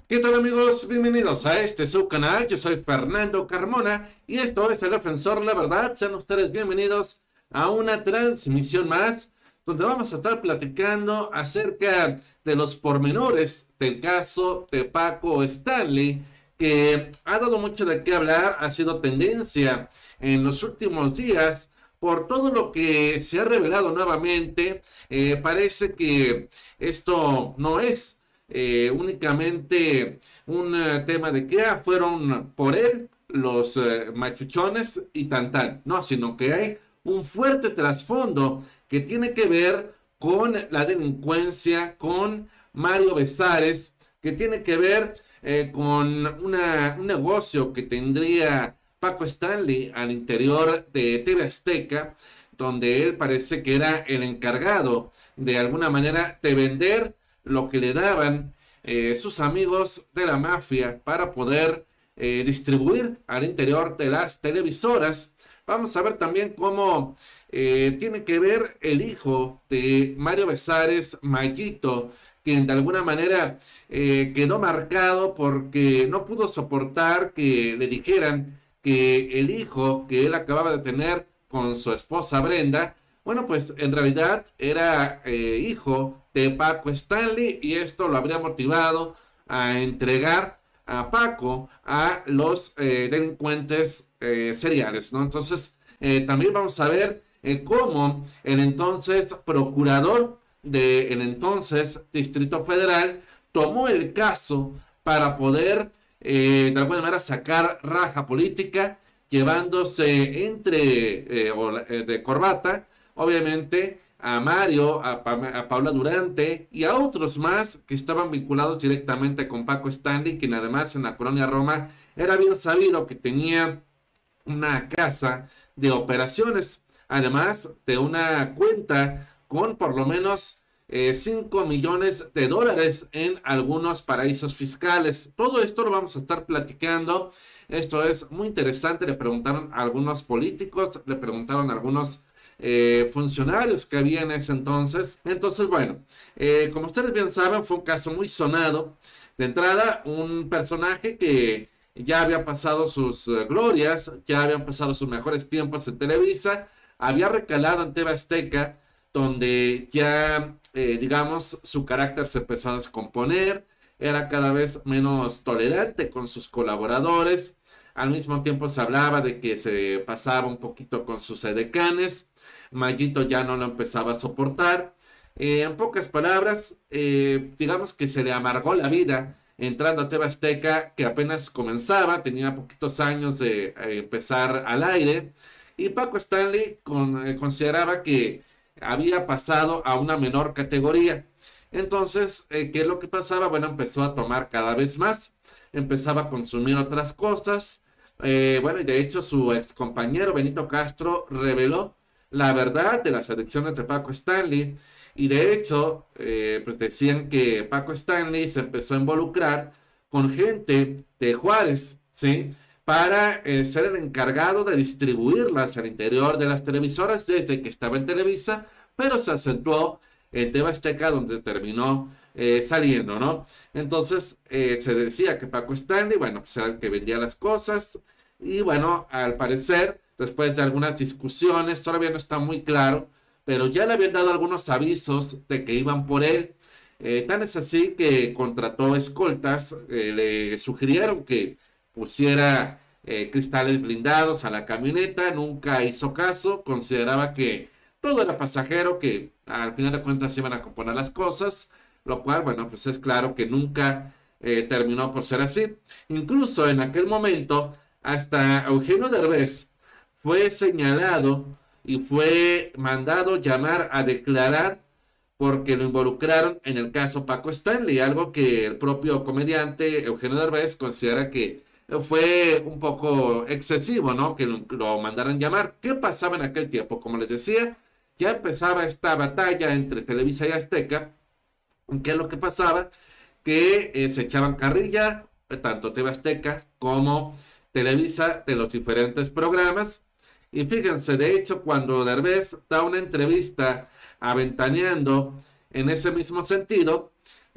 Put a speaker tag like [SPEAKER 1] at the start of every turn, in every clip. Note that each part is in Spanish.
[SPEAKER 1] ¿Qué tal amigos? Bienvenidos a este su canal. Yo soy Fernando Carmona y esto es El Defensor La Verdad. Sean ustedes bienvenidos a una transmisión más donde vamos a estar platicando acerca de los pormenores del caso de Paco Stanley, que ha dado mucho de qué hablar, ha sido tendencia en los últimos días por todo lo que se ha revelado nuevamente. Parece que esto no es únicamente un tema de que fueron por él los machuchones y tan tan, no, sino que hay un fuerte trasfondo que tiene que ver con la delincuencia, con Mario Besares, que tiene que ver con un negocio que tendría Paco Stanley al interior de TV Azteca, donde él parece que era el encargado de alguna manera de vender lo que le daban sus amigos de la mafia para poder distribuir al interior de las televisoras. Vamos a ver también cómo tiene que ver el hijo de Mario Besares, Mayito, quien de alguna manera quedó marcado porque no pudo soportar que le dijeran que el hijo que él acababa de tener con su esposa Brenda, bueno, pues en realidad era hijo de Paco Stanley y esto lo habría motivado a entregar a Paco a los delincuentes seriales, ¿no? Entonces, también vamos a ver cómo el entonces procurador del entonces Distrito Federal tomó el caso para poder de alguna manera sacar raja política, llevándose de corbata, obviamente, a Mario, a Paula Durante y a otros más que estaban vinculados directamente con Paco Stanley, quien además en la colonia Roma era bien sabido que tenía una casa de operaciones, además de una cuenta con por lo menos 5 millones de dólares en algunos paraísos fiscales. Todo esto lo vamos a estar platicando. Esto es muy interesante. Le preguntaron a algunos políticos, le preguntaron a algunos funcionarios que había en ese entonces. Entonces, bueno, como ustedes bien saben, fue un caso muy sonado. De entrada, un personaje que ya había pasado sus glorias, ya habían pasado sus mejores tiempos en Televisa, había recalado en TV Azteca, donde ya, digamos, su carácter se empezó a descomponer, era cada vez menos tolerante con sus colaboradores, al mismo tiempo se hablaba de que se pasaba un poquito con sus edecanes, Mayito ya no lo empezaba a soportar, en pocas palabras, digamos que se le amargó la vida entrando a TV Azteca, que apenas comenzaba, tenía poquitos años de empezar al aire, y Paco Stanley consideraba que había pasado a una menor categoría. Entonces, ¿qué es lo que pasaba? Bueno, empezó a tomar cada vez más, empezaba a consumir otras cosas. Bueno, y de hecho su ex compañero Benito Castro reveló la verdad de las adicciones de Paco Stanley. Y de hecho, pues decían que Paco Stanley se empezó a involucrar con gente de Juárez, ¿sí? Para ser el encargado de distribuirlas al interior de las televisoras desde que estaba en Televisa, pero se acentuó en TV Azteca donde terminó saliendo, ¿no? Entonces se decía que Paco Stanley, bueno, pues era el que vendía las cosas y bueno, al parecer, después de algunas discusiones, todavía no está muy claro, pero ya le habían dado algunos avisos de que iban por él. Tan es así que contrató escoltas, le sugirieron que pusiera cristales blindados a la camioneta, nunca hizo caso, consideraba que todo era pasajero, que al final de cuentas iban a componer las cosas, lo cual, bueno, pues es claro que nunca terminó por ser así. Incluso en aquel momento, hasta Eugenio Derbez fue señalado y fue mandado llamar a declarar porque lo involucraron en el caso Paco Stanley, algo que el propio comediante Eugenio Derbez considera que fue un poco excesivo, ¿no? Que lo mandaran llamar. ¿Qué pasaba en aquel tiempo? Como les decía, ya empezaba esta batalla entre Televisa y Azteca. ¿Qué es lo que pasaba? Que se echaban carrilla, tanto TV Azteca como Televisa, de los diferentes programas. Y fíjense, de hecho, cuando Derbez da una entrevista aventaneando en ese mismo sentido,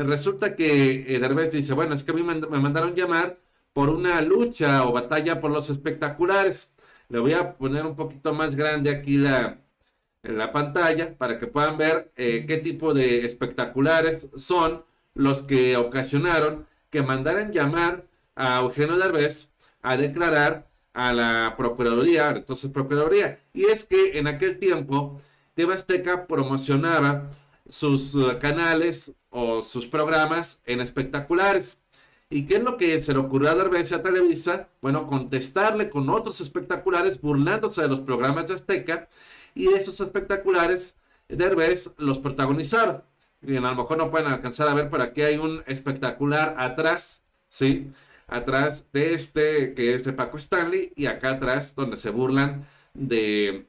[SPEAKER 1] resulta que Derbez dice, bueno, es que a mí me mandaron llamar por una lucha o batalla por los espectaculares. Le voy a poner un poquito más grande aquí en la pantalla para que puedan ver qué tipo de espectaculares son los que ocasionaron que mandaran llamar a Eugenio Derbez a declarar a la Procuraduría, entonces Procuraduría. Y es que en aquel tiempo TV Azteca promocionaba sus canales o sus programas en espectaculares. ¿Y qué es lo que se le ocurrió a Derbez y a Televisa? Bueno, contestarle con otros espectaculares burlándose de los programas de Azteca, y esos espectaculares Derbez los protagonizaba. Y a lo mejor no pueden alcanzar a ver, pero aquí hay un espectacular atrás, ¿sí? Atrás de este, que es de Paco Stanley, y acá atrás donde se burlan del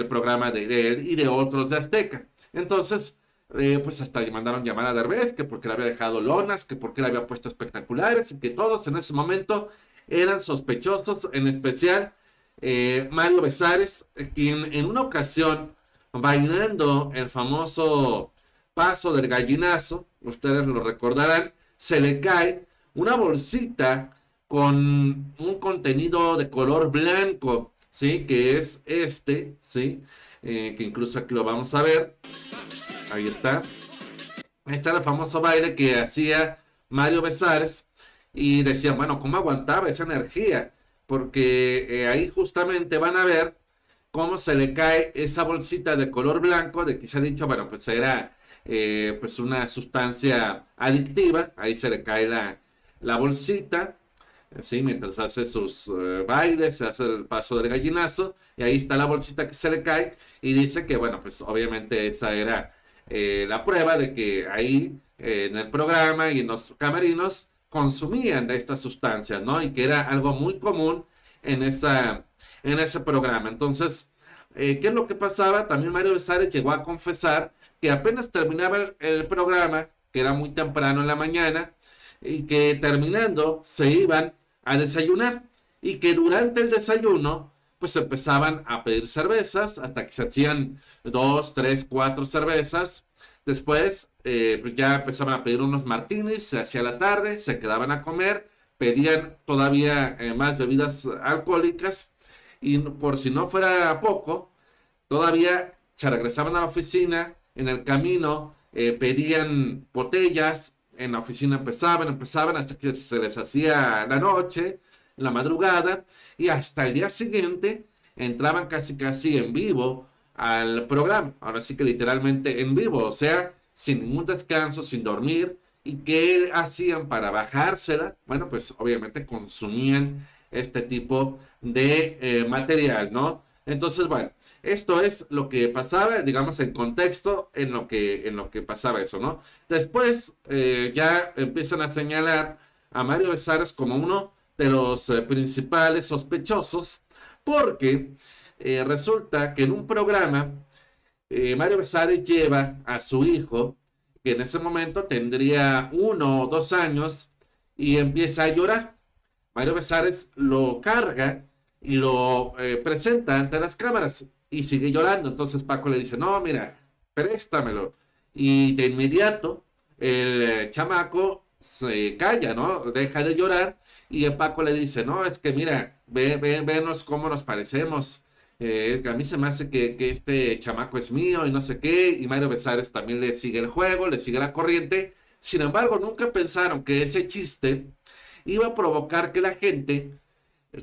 [SPEAKER 1] programa de él y de otros de Azteca. Entonces, pues hasta le mandaron llamar a Derbez, que porque le había dejado lonas, que porque le había puesto espectaculares, y que todos en ese momento eran sospechosos, en especial Mario Besares, quien en una ocasión, bailando el famoso paso del gallinazo, ustedes lo recordarán, se le cae una bolsita con un contenido de color blanco, ¿sí? Que es este, ¿sí? Que incluso aquí lo vamos a ver. Ahí está. Este era el famoso baile que hacía Mario Besares y decían, bueno, ¿cómo aguantaba esa energía? Porque ahí justamente van a ver cómo se le cae esa bolsita de color blanco, de que se ha dicho, bueno, pues era pues una sustancia adictiva, ahí se le cae la bolsita, así mientras hace sus bailes, se hace el paso del gallinazo, y ahí está la bolsita que se le cae, y dice que, bueno, pues obviamente esa era la prueba de que ahí en el programa y en los camerinos consumían de estas sustancias, ¿no? Y que era algo muy común en ese programa. Entonces, ¿qué es lo que pasaba? También Mario Besares llegó a confesar que apenas terminaba el programa, que era muy temprano en la mañana, y que terminando se iban a desayunar, y que durante el desayuno pues empezaban a pedir cervezas hasta que se hacían 2, 3, 4 cervezas. Después pues ya empezaban a pedir unos martinis, se hacía la tarde, se quedaban a comer, pedían todavía más bebidas alcohólicas, y por si no fuera poco, todavía se regresaban a la oficina, en el camino pedían botellas, en la oficina empezaban hasta que se les hacía la noche, la madrugada, y hasta el día siguiente entraban casi casi en vivo al programa, ahora sí que literalmente en vivo, o sea, sin ningún descanso, sin dormir. ¿Y qué hacían para bajársela? Bueno, pues obviamente consumían este tipo de material, ¿no? Entonces, bueno, esto es lo que pasaba, digamos, en contexto, en lo que pasaba eso, ¿no? Después ya empiezan a señalar a Mario Besares como uno de los principales sospechosos, porque resulta que en un programa Mario Besares lleva a su hijo, que en ese momento tendría 1 o 2 años, y empieza a llorar. Mario Besares lo carga y lo presenta ante las cámaras y sigue llorando. Entonces Paco le dice, no, mira, préstamelo. Y de inmediato el chamaco se calla, ¿no? Deja de llorar, y Paco le dice, no, es que mira, venos cómo nos parecemos. A mí se me hace que este chamaco es mío y no sé qué, y Mario Besares también le sigue el juego, le sigue la corriente. Sin embargo, nunca pensaron que ese chiste iba a provocar que la gente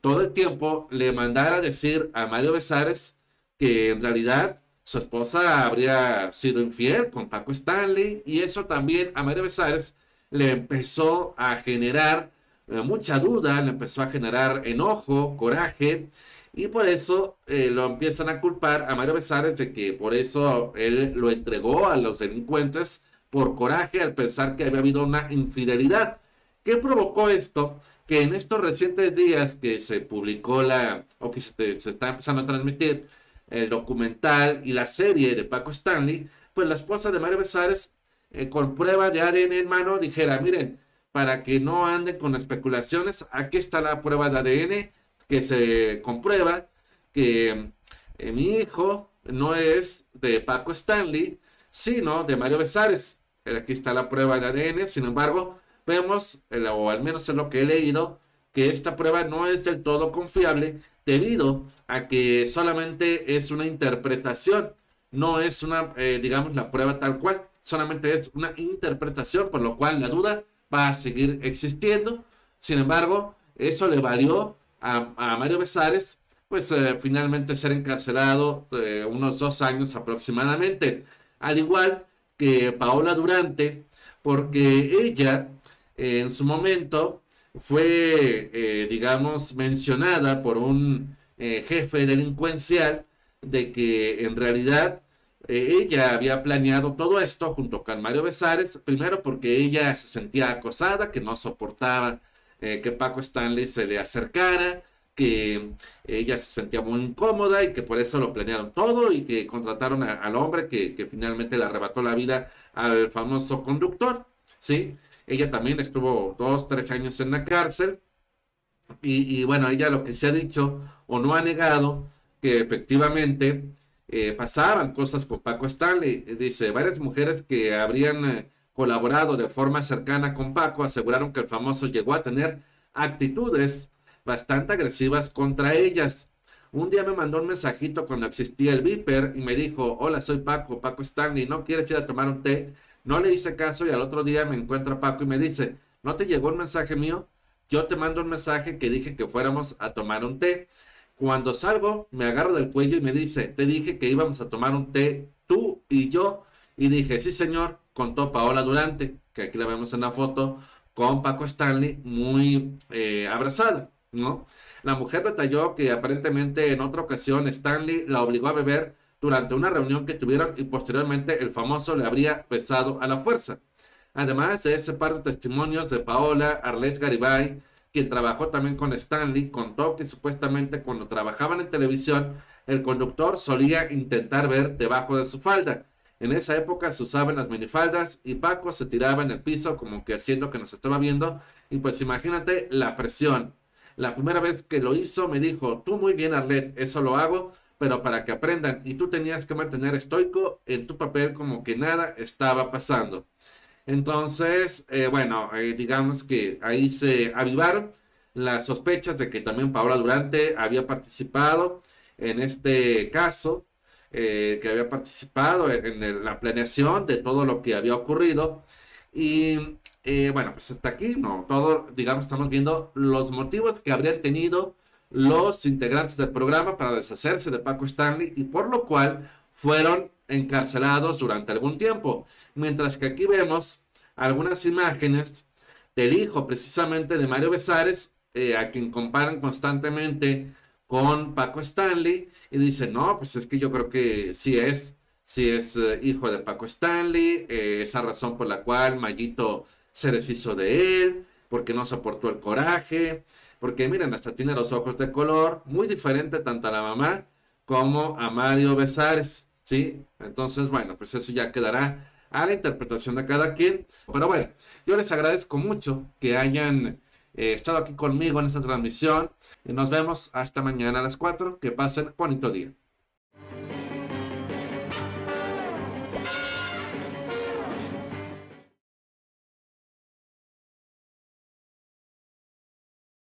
[SPEAKER 1] todo el tiempo le mandara a decir a Mario Besares que en realidad su esposa habría sido infiel con Paco Stanley, y eso también a Mario Besares le empezó a generar mucha duda, le empezó a generar enojo, coraje, y por eso lo empiezan a culpar a Mario Besares de que por eso él lo entregó a los delincuentes por coraje al pensar que había habido una infidelidad. ¿Qué provocó esto? Que en estos recientes días que se publicó o que se está empezando a transmitir el documental y la serie de Paco Stanley, pues la esposa de Mario Besares, con prueba de ADN en mano, dijera, miren, para que no anden con especulaciones, aquí está la prueba de ADN que se comprueba que mi hijo no es de Paco Stanley, sino de Mario Besares. aquí está la prueba de ADN. Sin embargo, vemos, o al menos es lo que he leído, que esta prueba no es del todo confiable debido a que solamente es una interpretación, no es una, digamos, la prueba tal cual, solamente es una interpretación, por lo cual la duda va a seguir existiendo. Sin embargo, eso le valió a Mario Besares, pues finalmente ser encarcelado unos 2 años aproximadamente, al igual que Paola Durante, porque ella en su momento fue, digamos, mencionada por un jefe delincuencial de que en realidad ella había planeado todo esto junto con Mario Besares, primero porque ella se sentía acosada, que no soportaba que Paco Stanley se le acercara, que ella se sentía muy incómoda y que por eso lo planearon todo y que contrataron al hombre que finalmente le arrebató la vida al famoso conductor, ¿sí? Ella también estuvo 2, 3 años en la cárcel y bueno, ella lo que se ha dicho o no ha negado que efectivamente pasaban cosas con Paco Stanley. Dice, varias mujeres que habrían colaborado de forma cercana con Paco aseguraron que el famoso llegó a tener actitudes bastante agresivas contra ellas. Un día me mandó un mensajito cuando existía el Viper y me dijo, hola, soy Paco, Paco Stanley, ¿no quieres ir a tomar un té? No le hice caso y al otro día me encuentra Paco y me dice, ¿no te llegó un mensaje mío? Yo te mando un mensaje que dije que fuéramos a tomar un té. Cuando salgo, me agarro del cuello y me dice, te dije que íbamos a tomar un té, tú y yo. Y dije, sí señor, contó Paola Durante, que aquí la vemos en la foto, con Paco Stanley muy abrazada, ¿no? La mujer detalló que aparentemente en otra ocasión Stanley la obligó a beber durante una reunión que tuvieron y posteriormente el famoso le habría besado a la fuerza. Además de ese par de testimonios de Paola, Arlette Garibay, quien trabajó también con Stanley, contó que supuestamente cuando trabajaban en televisión, el conductor solía intentar ver debajo de su falda. En esa época se usaban las minifaldas y Paco se tiraba en el piso como que haciendo que nos estaba viendo y pues imagínate la presión. La primera vez que lo hizo me dijo, tú muy bien Arlette, eso lo hago, pero para que aprendan y tú tenías que mantener estoico en tu papel como que nada estaba pasando. Entonces, bueno, digamos que ahí se avivaron las sospechas de que también Paola Durante había participado en este caso, que había participado en la planeación de todo lo que había ocurrido. Y bueno, pues hasta aquí, ¿no? Todo, digamos, estamos viendo los motivos que habrían tenido los integrantes del programa para deshacerse de Paco Stanley y por lo cual fueron encarcelados durante algún tiempo. Mientras que aquí vemos algunas imágenes del hijo precisamente de Mario Besares, a quien comparan constantemente con Paco Stanley, y dicen, no, pues es que yo creo que sí es hijo de Paco Stanley, esa razón por la cual Mayito se deshizo de él, porque no soportó el coraje, porque miren, hasta tiene los ojos de color, muy diferente tanto a la mamá como a Mario Besares, ¿sí? Entonces, bueno, pues eso ya quedará a la interpretación de cada quien. Pero bueno, yo les agradezco mucho que hayan estado aquí conmigo en esta transmisión y nos vemos hasta mañana a las 4. Que pasen bonito día.